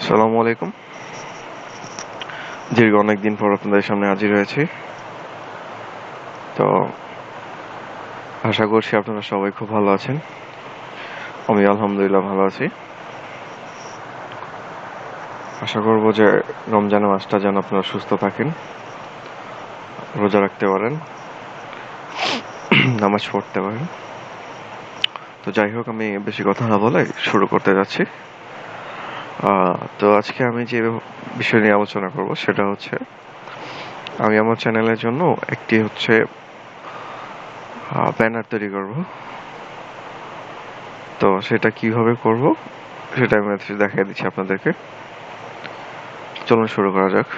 আসসালামু আলাইকুম। দীর্ঘ অনেকদিন পর আপনাদের সামনে হাজির হয়েছি। তো আশা করছি আপনারা সবাই খুব ভালো আছেন। আমি আলহামদুলিল্লাহ ভালো আছি। আশা করব যে রমজানের মাসটা যেন আপনারা সুস্থ থাকেন, রোজা রাখতে পারেন, নামাজ পড়তে পারেন। তো যাই হোক, আমি বেশি কথা না বলে শুরু করতে যাচ্ছি। তো আজকে আমি যে বিষয় নিয়ে আলোচনা করব সেটা হচ্ছে, আমি আমার চ্যানেলের জন্য একটি ব্যানার তৈরি করব। তো সেটা কিভাবে করব সেটা আমি দেখিয়ে দিচ্ছি আপনাদেরকে। চলুন শুরু করা যাক।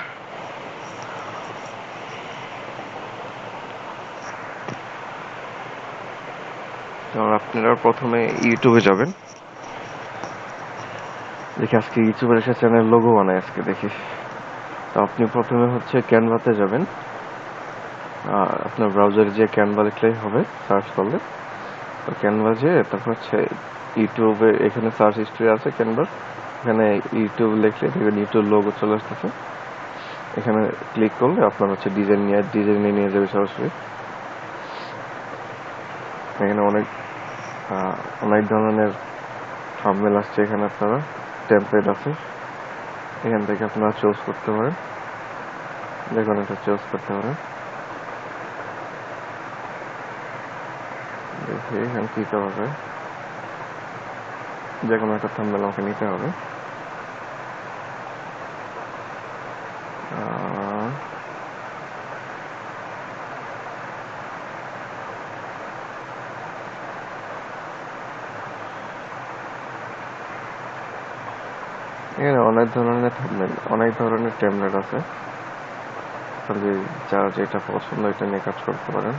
আপনারা প্রথমে ইউটিউবে যাবেন। দেখি আজকে ইউটিউবের একটা চ্যানেল লোগো বানায় আজকে দেখি। তো আপনি প্রথমে ক্যানভাতে যাবেন। আপনার ব্রাউজারে যে ক্যানভা লিখলেই হবে, সার্চ করলে। তো ক্যানভা যেয়ে তারপর ইউটিউবে এখানে সার্চ হিস্ট্রি আছে ক্যানভার। এখানে ইউটিউব লিখলে দেখবেন ইউটিউব লোগো চলে আসতেছে। এখানে ক্লিক করলে আপনার ডিজাইনে নিয়ে যাবে সরাসরি। এখানে অনেক ধরনের থাম্বনেল আসছে। এখানে আপনারা টেমপ্লেট আছে, এখান থেকে আপনারা চুজ করতে পারেন, যেকোনো একটা চুজ করতে পারেন। দেখি এখানে কি করা যায়। যেকোনো একটা থাম্বনেল আমাকে নিতে হবে। এখানে অনেক ধরনের টেমপ্লেট আছে। যার যেটা পছন্দ এটা নিয়ে কাজ করতে পারেন।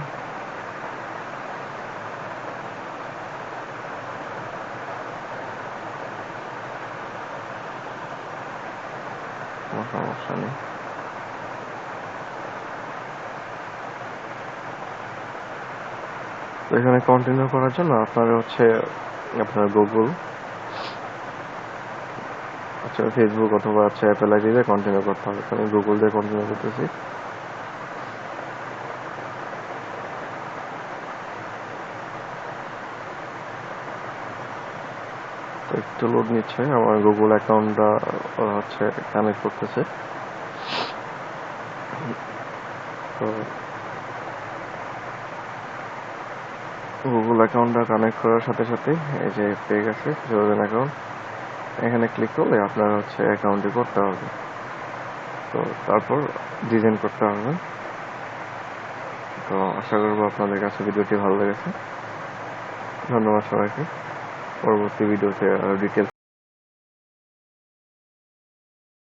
কোনো সমস্যা নেই। তো এখানে কন্টিনিউ করার জন্য আপনার গুগল, ফেসবুক অথবা অ্যাপেল আইডি দিয়ে কন্টিনিউ করতে হবে। আমি গুগল দিয়ে কন্টিনিউ করতেছি। তো একটু লোড নিচ্ছে, আমার গুগল অ্যাকাউন্টটা কানেক্ট করতেছে। তো গুগল অ্যাকাউন্টটা কানেক্ট করার সাথে সাথে এই যে পেয়ে গেছে যোগাযোগ অ্যাকাউন্ট। এখানে ক্লিক করলে আপনার অ্যাকাউন্টে করতে হবে। তো তারপর ডিজাইন করতে হবে। তো আশা করবো আপনাদের কাছে ভিডিওটি ভালো লেগেছে। ধন্যবাদ সবাইকে। পরবর্তী ভিডিওতে আরো ডিটেলস